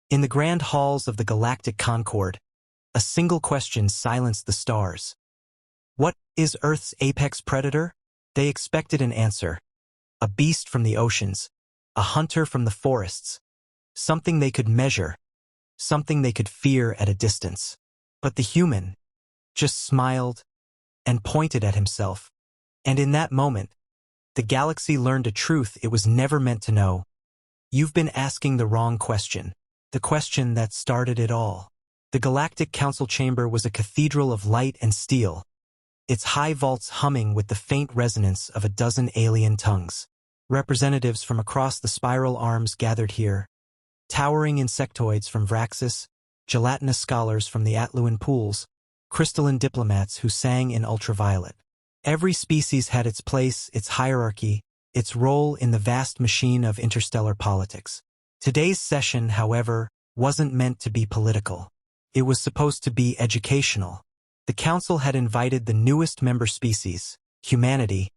In the grand halls of the Galactic Concord, a single question silenced the stars. What is Earth's apex predator? They expected an answer. A beast from the oceans, a hunter from the forests, something they could measure, something they could fear at a distance. But the human just smiled and pointed at himself. And in that moment, the galaxy learned a truth it was never meant to know. You've been asking the wrong question, the question that started it all. The Galactic Council Chamber was a cathedral of light and steel, its high vaults humming with the faint resonance of a dozen alien tongues. Representatives from across the spiral arms gathered here, towering insectoids from Vraxis, gelatinous scholars from the Atluan pools, crystalline diplomats who sang in ultraviolet. Every species had its place, its hierarchy, its role in the vast machine of interstellar politics. Today's session, however, wasn't meant to be political. It was supposed to be educational. The Council had invited the newest member species, humanity,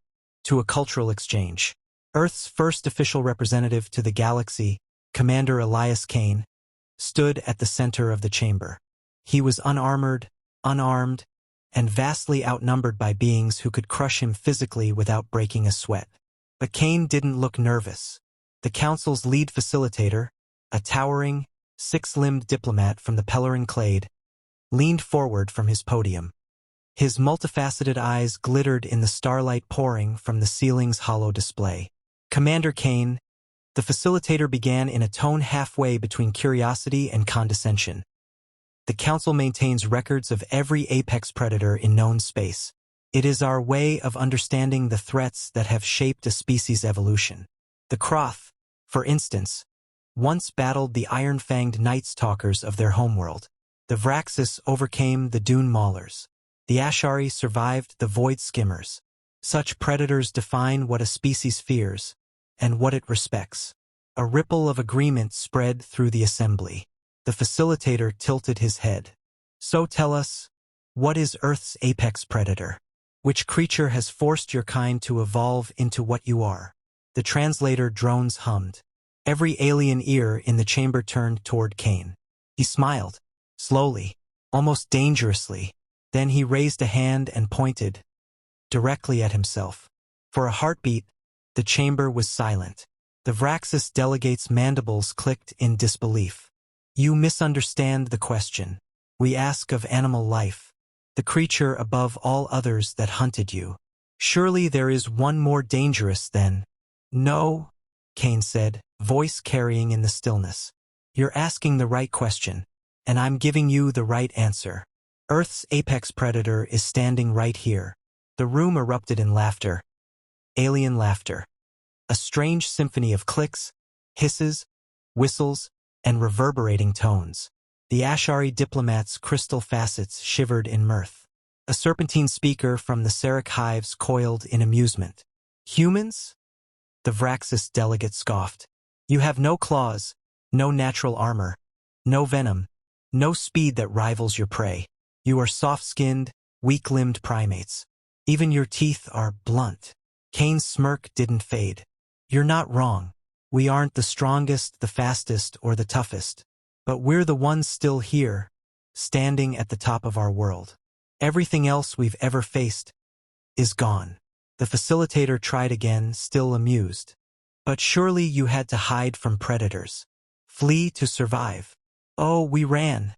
to a cultural exchange. Earth's first official representative to the galaxy, Commander Elias Kane, stood at the center of the chamber. He was unarmored, unarmed, and vastly outnumbered by beings who could crush him physically without breaking a sweat. But Kane didn't look nervous. The Council's lead facilitator, a towering, six-limbed diplomat from the Pellerin Clade, leaned forward from his podium. His multifaceted eyes glittered in the starlight pouring from the ceiling's hollow display. Commander Kane, the facilitator began in a tone halfway between curiosity and condescension. The Council maintains records of every apex predator in known space. It is our way of understanding the threats that have shaped a species' evolution. The Kroth, for instance, once battled the iron-fanged Night Stalkers of their homeworld. The Vraxis overcame the Dune Maulers. The Ashari survived the Void Skimmers. Such predators define what a species fears and what it respects. A ripple of agreement spread through the assembly. The facilitator tilted his head. So tell us, what is Earth's apex predator? Which creature has forced your kind to evolve into what you are? The translator drones hummed. Every alien ear in the chamber turned toward Kane. He smiled, slowly, almost dangerously. Then he raised a hand and pointed directly at himself. For a heartbeat, the chamber was silent. The Vraxis delegates' mandibles clicked in disbelief. You misunderstand the question. We ask of animal life, the creature above all others that hunted you. Surely there is one more dangerous than... No, Kane said, voice carrying in the stillness. You're asking the right question, and I'm giving you the right answer. Earth's apex predator is standing right here. The room erupted in laughter. Alien laughter. A strange symphony of clicks, hisses, whistles, and reverberating tones. The Ashari diplomats' crystal facets shivered in mirth. A serpentine speaker from the Sarek hives coiled in amusement. Humans? The Vraxis delegate scoffed. You have no claws, no natural armor, no venom, no speed that rivals your prey. You are soft-skinned, weak-limbed primates. Even your teeth are blunt. Kane's smirk didn't fade. You're not wrong. We aren't the strongest, the fastest, or the toughest. But we're the ones still here, standing at the top of our world. Everything else we've ever faced is gone. The facilitator tried again, still amused. But surely you had to hide from predators. Flee to survive. Oh, we ran,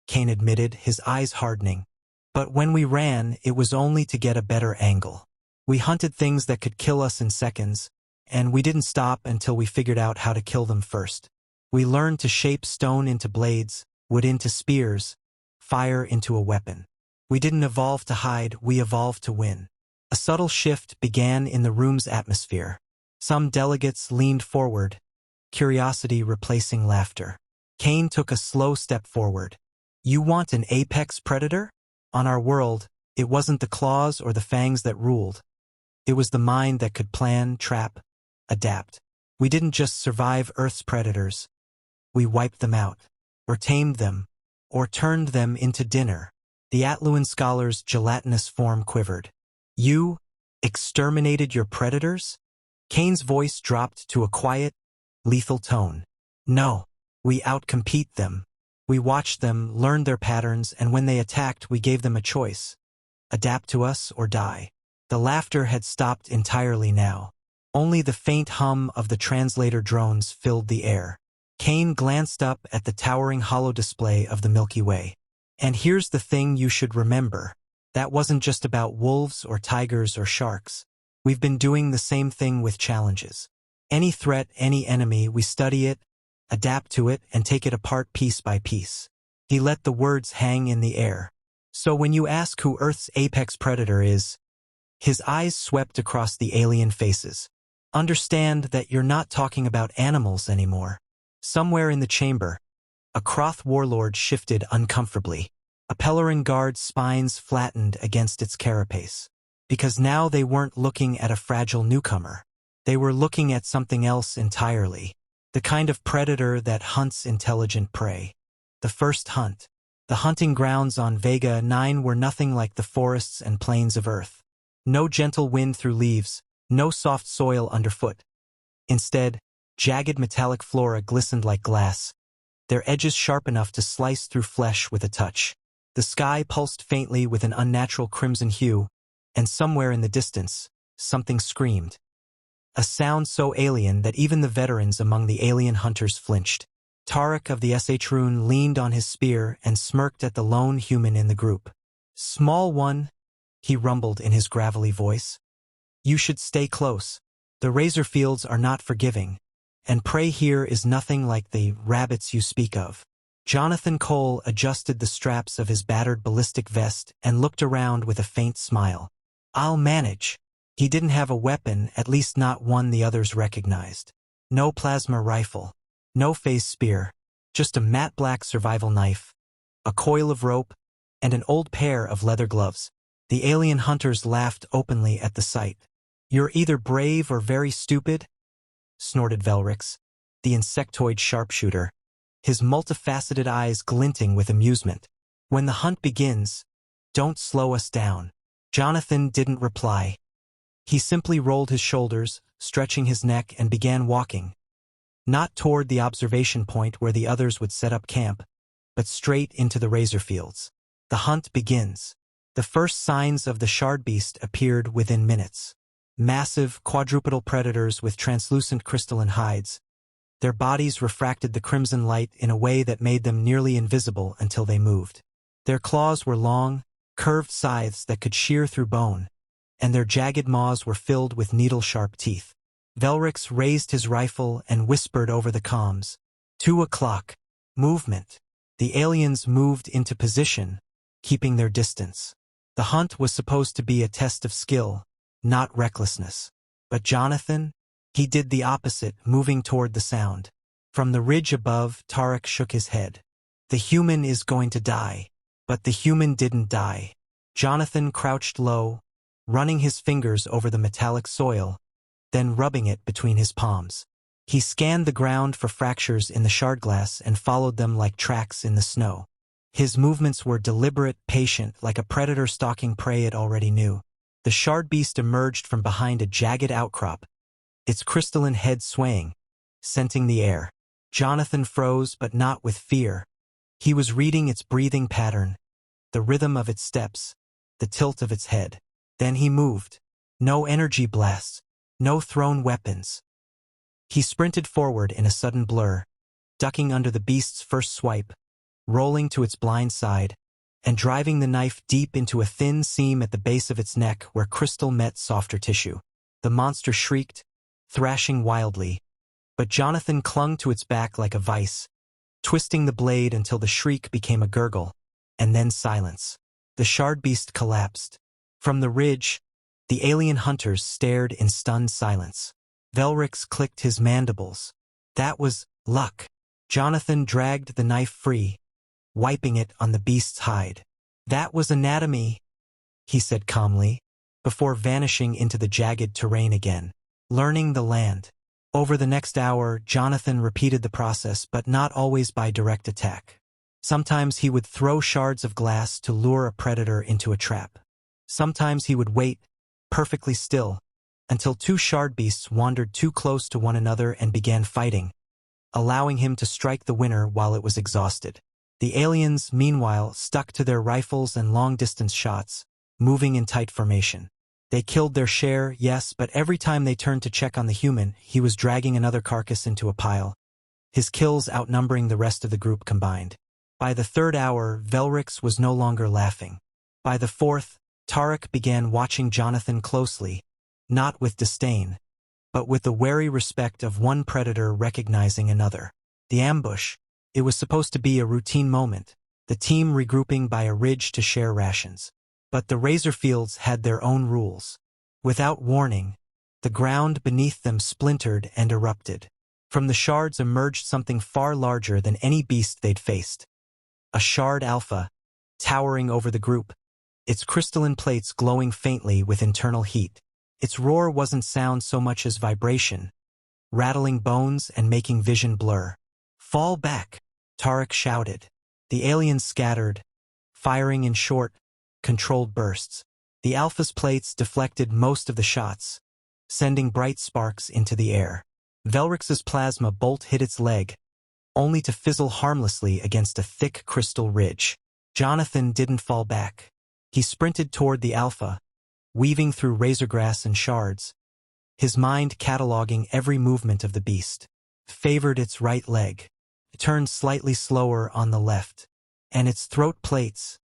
Kane admitted, his eyes hardening. But when we ran, it was only to get a better angle. We hunted things that could kill us in seconds, and we didn't stop until we figured out how to kill them first. We learned to shape stone into blades, wood into spears, fire into a weapon. We didn't evolve to hide, we evolved to win. A subtle shift began in the room's atmosphere. Some delegates leaned forward, curiosity replacing laughter. Kane took a slow step forward. You want an apex predator? On our world, it wasn't the claws or the fangs that ruled. It was the mind that could plan, trap, adapt. We didn't just survive Earth's predators. We wiped them out, or tamed them, or turned them into dinner. The Atluan scholar's gelatinous form quivered. You exterminated your predators? Kane's voice dropped to a quiet, lethal tone. No, We outcompete them. We watched them, learned their patterns, and when they attacked, we gave them a choice. Adapt to us or die. The laughter had stopped entirely now. Only the faint hum of the translator drones filled the air. Kane glanced up at the towering hollow display of the Milky Way. And here's the thing you should remember. That wasn't just about wolves or tigers or sharks. We've been doing the same thing with challenges. Any threat, any enemy, we study it, adapt to it, and take it apart piece by piece. He let the words hang in the air. So when you ask who Earth's apex predator is, his eyes swept across the alien faces. Understand that you're not talking about animals anymore. Somewhere in the chamber, a Kroth warlord shifted uncomfortably. A Pellerin guard's spines flattened against its carapace. Because now they weren't looking at a fragile newcomer. They were looking at something else entirely. The kind of predator that hunts intelligent prey. The first hunt. The hunting grounds on Vega 9 were nothing like the forests and plains of Earth. No gentle wind through leaves, no soft soil underfoot. Instead, jagged metallic flora glistened like glass, their edges sharp enough to slice through flesh with a touch. The sky pulsed faintly with an unnatural crimson hue, and somewhere in the distance, something screamed. A sound so alien that even the veterans among the alien hunters flinched. Tarek of the Shrun leaned on his spear and smirked at the lone human in the group. "Small one," he rumbled in his gravelly voice. "You should stay close. The razor fields are not forgiving, and prey here is nothing like the rabbits you speak of." Jonathan Cole adjusted the straps of his battered ballistic vest and looked around with a faint smile. "I'll manage." He didn't have a weapon, at least not one the others recognized. No plasma rifle. No phase spear. Just a matte black survival knife, a coil of rope, and an old pair of leather gloves. The alien hunters laughed openly at the sight. "You're either brave or very stupid," snorted Velrix, the insectoid sharpshooter, his multifaceted eyes glinting with amusement. "When the hunt begins, don't slow us down." Jonathan didn't reply. He simply rolled his shoulders, stretching his neck, and began walking. Not toward the observation point where the others would set up camp, but straight into the razor fields. The hunt begins. The first signs of the shard beast appeared within minutes. Massive, quadrupedal predators with translucent crystalline hides. Their bodies refracted the crimson light in a way that made them nearly invisible until they moved. Their claws were long, curved scythes that could shear through bone, and their jagged maws were filled with needle-sharp teeth. Velrix raised his rifle and whispered over the comms. 2 o'clock. Movement. The aliens moved into position, keeping their distance. The hunt was supposed to be a test of skill, not recklessness. But Jonathan? He did the opposite, moving toward the sound. From the ridge above, Tarek shook his head. "The human is going to die." But the human didn't die. Jonathan crouched low, running his fingers over the metallic soil, then rubbing it between his palms. He scanned the ground for fractures in the shard glass and followed them like tracks in the snow. His movements were deliberate, patient, like a predator stalking prey it already knew. The shard beast emerged from behind a jagged outcrop, its crystalline head swaying, scenting the air. Jonathan froze, but not with fear. He was reading its breathing pattern, the rhythm of its steps, the tilt of its head. Then he moved. No energy blasts, no thrown weapons. He sprinted forward in a sudden blur, ducking under the beast's first swipe, rolling to its blind side, and driving the knife deep into a thin seam at the base of its neck where crystal met softer tissue. The monster shrieked, thrashing wildly, but Jonathan clung to its back like a vice, twisting the blade until the shriek became a gurgle, and then silence. The shard beast collapsed. From the ridge, the alien hunters stared in stunned silence. Velrix clicked his mandibles. That was luck. Jonathan dragged the knife free, wiping it on the beast's hide. "That was anatomy," he said calmly, before vanishing into the jagged terrain again. Learning the land. Over the next hour, Jonathan repeated the process, but not always by direct attack. Sometimes he would throw shards of glass to lure a predator into a trap. Sometimes he would wait, perfectly still, until 2 shard beasts wandered too close to one another and began fighting. allowing him to strike the winner while it was exhausted. The aliens, meanwhile, stuck to their rifles and long-distance shots, moving in tight formation. They killed their share, yes, but every time they turned to check on the human, he was dragging another carcass into a pile, his kills outnumbering the rest of the group combined. By the third hour, Velrix was no longer laughing. By the fourth, Tarek began watching Jonathan closely, not with disdain, but with the wary respect of one predator recognizing another. The ambush. It was supposed to be a routine moment, the team regrouping by a ridge to share rations. But the Razorfields had their own rules. Without warning, the ground beneath them splintered and erupted. From the shards emerged something far larger than any beast they'd faced. A shard alpha, towering over the group, its crystalline plates glowing faintly with internal heat. Its roar wasn't sound so much as vibration, rattling bones and making vision blur. "Fall back," Tarek shouted. The aliens scattered, firing in short, controlled bursts. The Alpha's plates deflected most of the shots, sending bright sparks into the air. Velrix's plasma bolt hit its leg, only to fizzle harmlessly against a thick crystal ridge. Jonathan didn't fall back. He sprinted toward the Alpha, weaving through razorgrass and shards, his mind cataloging every movement of the beast. Favored its right leg, turned slightly slower on the left, and its throat plates,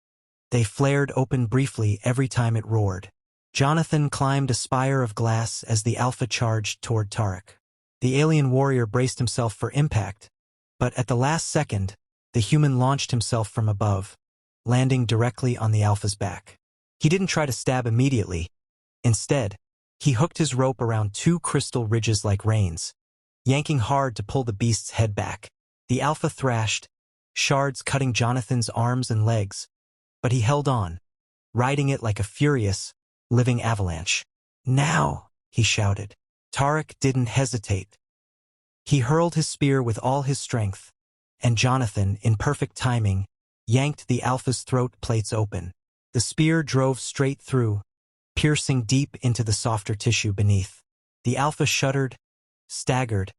they flared open briefly every time it roared. Jonathan climbed a spire of glass as the Alpha charged toward Tarek. The alien warrior braced himself for impact, but at the last second, the human launched himself from above, landing directly on the Alpha's back. He didn't try to stab immediately. Instead, he hooked his rope around two crystal ridges like reins, yanking hard to pull the beast's head back. The Alpha thrashed, shards cutting Jonathan's arms and legs, but he held on, riding it like a furious, living avalanche. "Now!" he shouted. Tarek didn't hesitate. He hurled his spear with all his strength, and Jonathan, in perfect timing, yanked the Alpha's throat plates open. The spear drove straight through, piercing deep into the softer tissue beneath. The Alpha shuddered, staggered,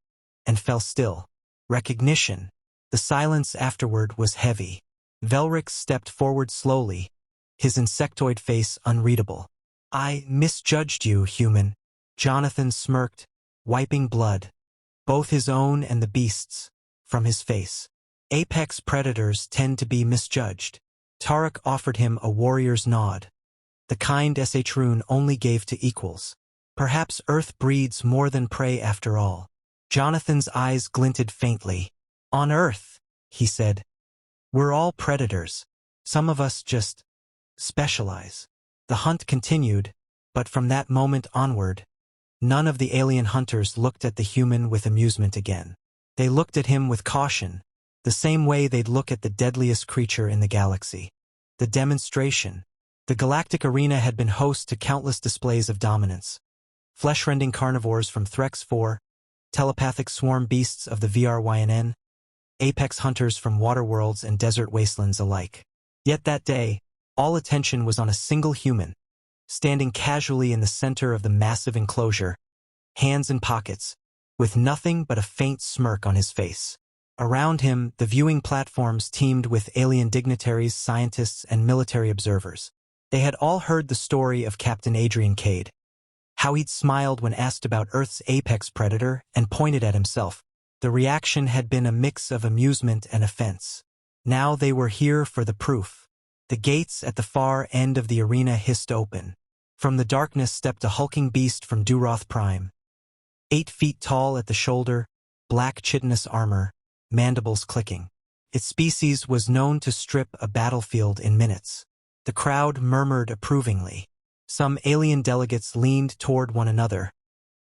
and fell still. Recognition. The silence afterward was heavy. Velrix stepped forward slowly, his insectoid face unreadable. "I misjudged you, human." Jonathan smirked, wiping blood, both his own and the beast's, from his face. Apex predators tend to be misjudged. Tarek offered him a warrior's nod, the kind Shrune only gave to equals. Perhaps Earth breeds more than prey after all. Jonathan's eyes glinted faintly. "On Earth," he said, "we're all predators. Some of us just specialize." The hunt continued, but from that moment onward, none of the alien hunters looked at the human with amusement again. They looked at him with caution, the same way they'd look at the deadliest creature in the galaxy. The demonstration. The galactic arena had been host to countless displays of dominance. Flesh-rending carnivores from Threx 4, telepathic swarm beasts of the VRYNN, apex hunters from waterworlds and desert wastelands alike. Yet that day, all attention was on a single human, standing casually in the center of the massive enclosure, hands in pockets, with nothing but a faint smirk on his face. Around him, the viewing platforms teemed with alien dignitaries, scientists, and military observers. They had all heard the story of Captain Adrian Cade, how he'd smiled when asked about Earth's apex predator and pointed at himself. The reaction had been a mix of amusement and offense. Now they were here for the proof. The gates at the far end of the arena hissed open. From the darkness stepped a hulking beast from Duroth Prime. 8 feet tall at the shoulder, black chitinous armor, mandibles clicking. Its species was known to strip a battlefield in minutes. The crowd murmured approvingly. Some alien delegates leaned toward one another,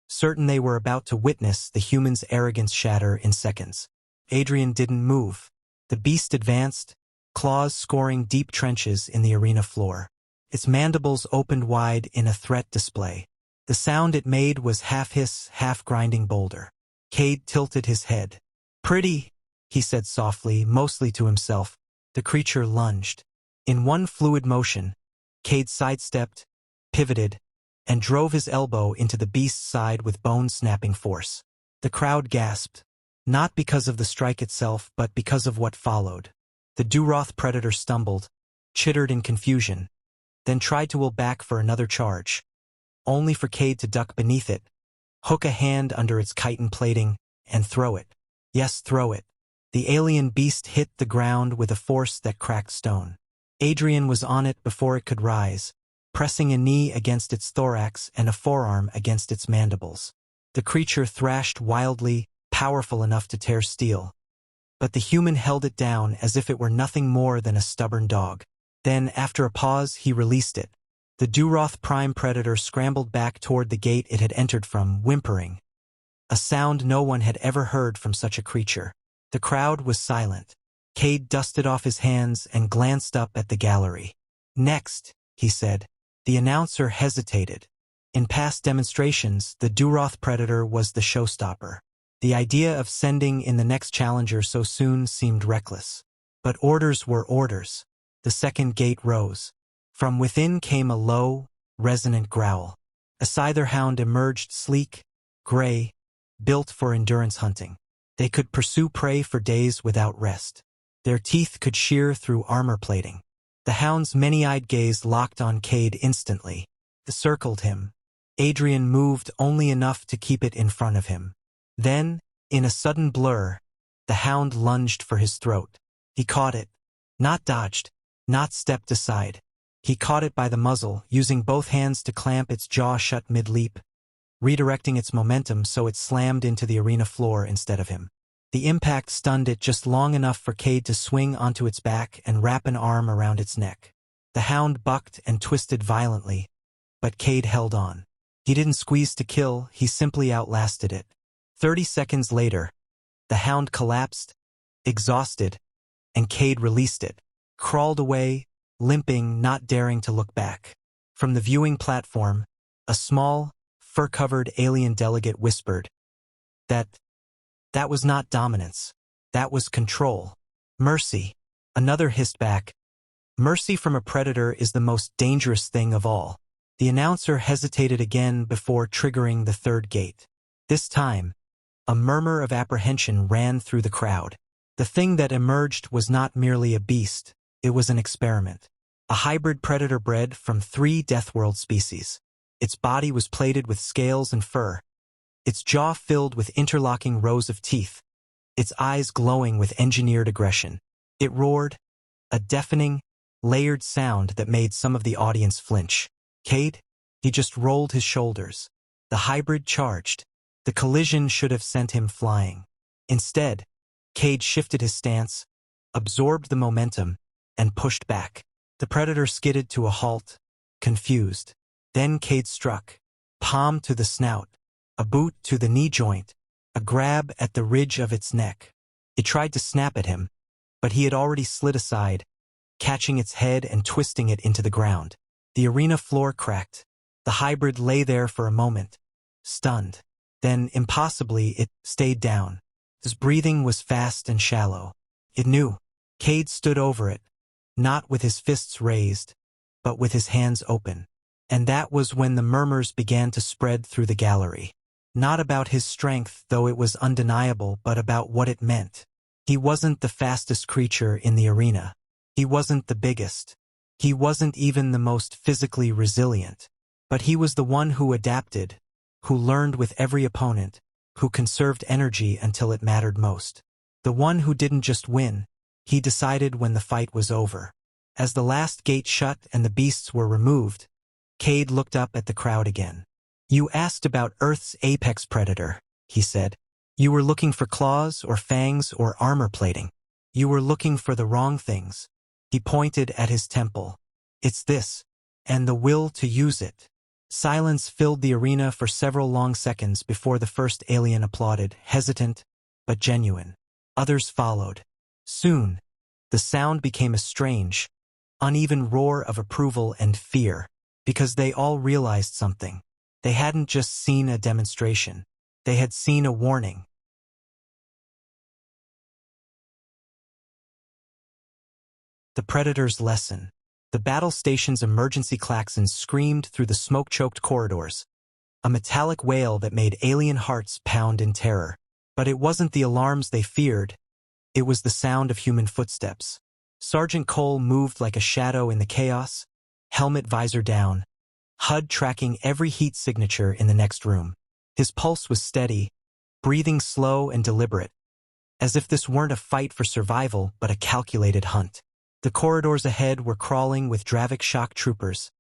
certain they were about to witness the human's arrogance shatter in seconds. Adrian didn't move. The beast advanced, claws scoring deep trenches in the arena floor. Its mandibles opened wide in a threat display. The sound it made was half-hiss, half-grinding boulder. Cade tilted his head. "Pretty," he said softly, mostly to himself. The creature lunged. In one fluid motion, Cade sidestepped, pivoted, and drove his elbow into the beast's side with bone-snapping force. The crowd gasped. Not because of the strike itself, but because of what followed. The Duroth predator stumbled, chittered in confusion, then tried to will back for another charge, only for Cade to duck beneath it, hook a hand under its chitin plating, and throw it. Yes, throw it. The alien beast hit the ground with a force that cracked stone. Adrian was on it before it could rise, pressing a knee against its thorax and a forearm against its mandibles. The creature thrashed wildly, powerful enough to tear steel. But the human held it down as if it were nothing more than a stubborn dog. Then, after a pause, he released it. The Duroth prime predator scrambled back toward the gate it had entered from, whimpering. A sound no one had ever heard from such a creature. The crowd was silent. Cade dusted off his hands and glanced up at the gallery. "Next," he said. The announcer hesitated. In past demonstrations, the Duroth predator was the showstopper. The idea of sending in the next challenger so soon seemed reckless. But orders were orders. The second gate rose. From within came a low, resonant growl. A Scyther hound emerged, sleek, gray, built for endurance hunting. They could pursue prey for days without rest. Their teeth could shear through armor plating. The hound's many-eyed gaze locked on Cade instantly. It circled him. Adrian moved only enough to keep it in front of him. Then, in a sudden blur, the hound lunged for his throat. He caught it. Not dodged. Not stepped aside. He caught it by the muzzle, using both hands to clamp its jaw shut mid-leap, redirecting its momentum so it slammed into the arena floor instead of him. The impact stunned it just long enough for Cade to swing onto its back and wrap an arm around its neck. The hound bucked and twisted violently, but Cade held on. He didn't squeeze to kill, he simply outlasted it. 30 seconds later, the hound collapsed, exhausted, and Cade released it, crawled away, limping, not daring to look back. From the viewing platform, a small, fur-covered alien delegate whispered, That was not dominance. That was control. Mercy. Another hissed back. Mercy from a predator is the most dangerous thing of all. The announcer hesitated again before triggering the third gate. This time, a murmur of apprehension ran through the crowd. The thing that emerged was not merely a beast, it was an experiment. A hybrid predator bred from 3 Deathworld species. Its body was plated with scales and fur, its jaw filled with interlocking rows of teeth, its eyes glowing with engineered aggression. It roared, a deafening, layered sound that made some of the audience flinch. Cade? He just rolled his shoulders. The hybrid charged. The collision should have sent him flying. Instead, Cade shifted his stance, absorbed the momentum, and pushed back. The predator skidded to a halt, confused. Then Cade struck. Palm to the snout, a boot to the knee joint, a grab at the ridge of its neck. It tried to snap at him, but he had already slid aside, catching its head and twisting it into the ground. The arena floor cracked. The hybrid lay there for a moment, stunned. Then, impossibly, it stayed down. His breathing was fast and shallow. It knew. Cade stood over it, not with his fists raised, but with his hands open. And that was when the murmurs began to spread through the gallery. Not about his strength, though it was undeniable, but about what it meant. He wasn't the fastest creature in the arena. He wasn't the biggest. He wasn't even the most physically resilient. But he was the one who adapted, who learned with every opponent, who conserved energy until it mattered most. The one who didn't just win, he decided when the fight was over. As the last gate shut and the beasts were removed, Cade looked up at the crowd again. "You asked about Earth's apex predator," he said. "You were looking for claws or fangs or armor plating. You were looking for the wrong things." He pointed at his temple. "It's this, and the will to use it." Silence filled the arena for several long seconds before the first alien applauded, hesitant, but genuine. Others followed. Soon, the sound became a strange, uneven roar of approval and fear, because they all realized something. They hadn't just seen a demonstration. They had seen a warning. The Predator's lesson. The battle station's emergency klaxons screamed through the smoke-choked corridors, a metallic wail that made alien hearts pound in terror. But it wasn't the alarms they feared, it was the sound of human footsteps. Sergeant Cole moved like a shadow in the chaos, helmet visor down, HUD tracking every heat signature in the next room. His pulse was steady, breathing slow and deliberate, as if this weren't a fight for survival but a calculated hunt. The corridors ahead were crawling with Dravik shock troopers,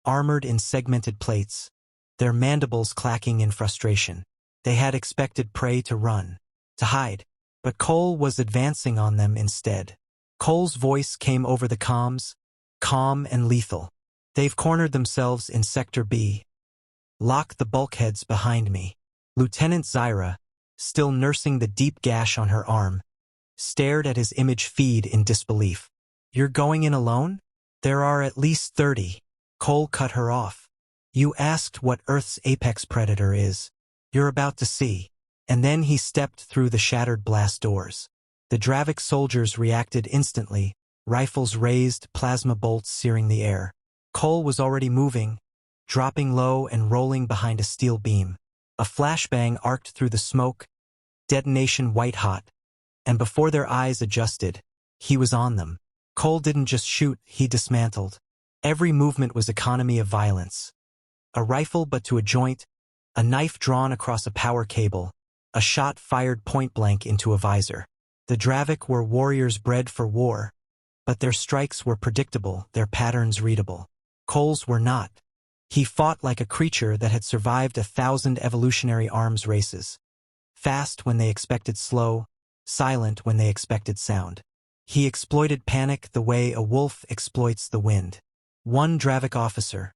armored in segmented plates, their mandibles clacking in frustration. They had expected prey to run, to hide, but Cole was advancing on them instead. Cole's voice came over the comms, calm and lethal. They've cornered themselves in Sector B. Lock the bulkheads behind me. Lieutenant Zyra, still nursing the deep gash on her arm, stared at his image feed in disbelief. You're going in alone? There are at least 30. Cole cut her off. You asked what Earth's apex predator is. You're about to see. And then he stepped through the shattered blast doors. The Dravik soldiers reacted instantly, rifles raised, plasma bolts searing the air. Cole was already moving, dropping low and rolling behind a steel beam. A flashbang arced through the smoke, detonation white-hot, and before their eyes adjusted, he was on them. Cole didn't just shoot, he dismantled. Every movement was economy of violence. A rifle but to a joint, a knife drawn across a power cable, a shot fired point-blank into a visor. The Dravik were warriors bred for war, but their strikes were predictable, their patterns readable. Cole's were not. He fought like a creature that had survived 1,000 evolutionary arms races. Fast when they expected slow, silent when they expected sound. He exploited panic the way a wolf exploits the wind. One Dravik officer,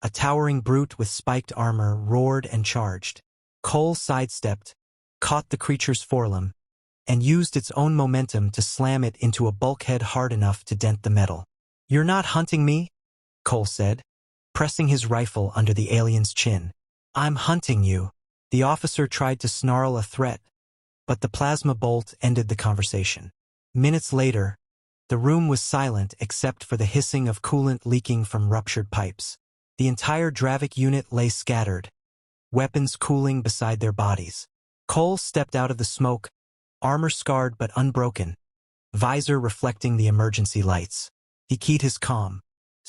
a towering brute with spiked armor, roared and charged. Cole sidestepped, caught the creature's forelimb, and used its own momentum to slam it into a bulkhead hard enough to dent the metal. You're not hunting me? Cole said, pressing his rifle under the alien's chin. I'm hunting you. The officer tried to snarl a threat, but the plasma bolt ended the conversation. Minutes later, the room was silent except for the hissing of coolant leaking from ruptured pipes. The entire Dravik unit lay scattered, weapons cooling beside their bodies. Cole stepped out of the smoke, armor scarred but unbroken, visor reflecting the emergency lights. He keyed his comm.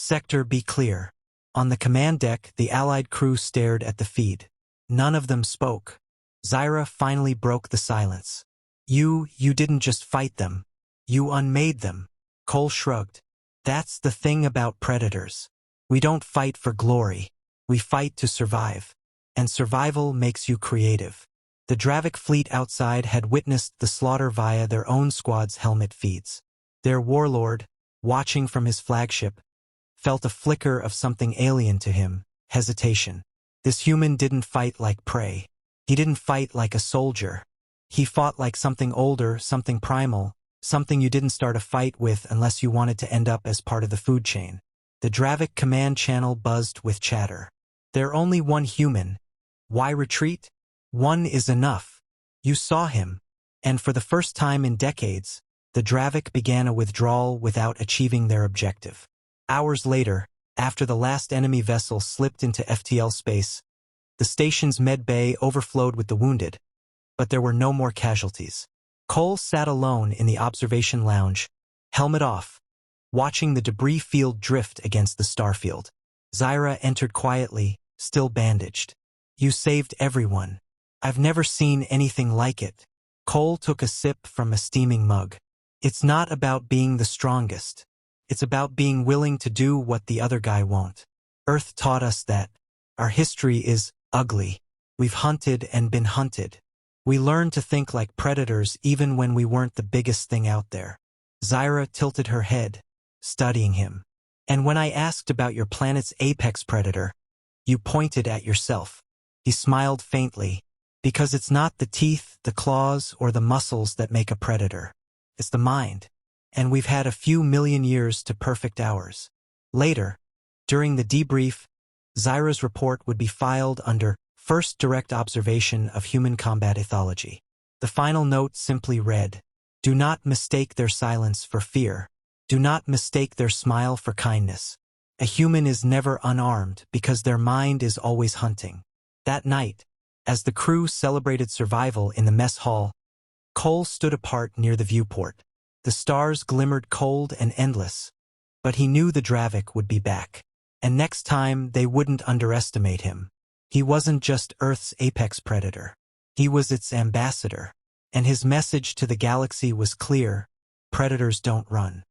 Sector B clear. On the command deck, the Allied crew stared at the feed. None of them spoke. Zyra finally broke the silence. You didn't just fight them. You unmade them. Cole shrugged. That's the thing about predators. We don't fight for glory. We fight to survive. And survival makes you creative. The Dravik fleet outside had witnessed the slaughter via their own squad's helmet feeds. Their warlord, watching from his flagship, felt a flicker of something alien to him, hesitation. This human didn't fight like prey. He didn't fight like a soldier. He fought like something older, something primal, something you didn't start a fight with unless you wanted to end up as part of the food chain. The Dravik command channel buzzed with chatter. They're only one human. Why retreat? One is enough. You saw him. And for the first time in decades, the Dravik began a withdrawal without achieving their objective. Hours later, after the last enemy vessel slipped into FTL space, the station's med bay overflowed with the wounded, but there were no more casualties. Cole sat alone in the observation lounge, helmet off, watching the debris field drift against the starfield. Zyra entered quietly, still bandaged. You saved everyone. I've never seen anything like it. Cole took a sip from a steaming mug. It's not about being the strongest. It's about being willing to do what the other guy won't. Earth taught us that. Our history is ugly. We've hunted and been hunted. We learned to think like predators even when we weren't the biggest thing out there. Zyra tilted her head, studying him. And when I asked about your planet's apex predator, you pointed at yourself. He smiled faintly, because it's not the teeth, the claws, or the muscles that make a predator. It's the mind. And we've had a few million years to perfect ours. Later, during the debrief, Zyra's report would be filed under First Direct Observation of Human Combat Ethology. The final note simply read, Do not mistake their silence for fear. Do not mistake their smile for kindness. A human is never unarmed because their mind is always hunting. That night, As the crew celebrated survival in the mess hall, Cole stood apart near the viewport. The stars glimmered cold and endless, but he knew the Dravik would be back. And next time, they wouldn't underestimate him. He wasn't just Earth's apex predator. He was its ambassador. And his message to the galaxy was clear: predators don't run.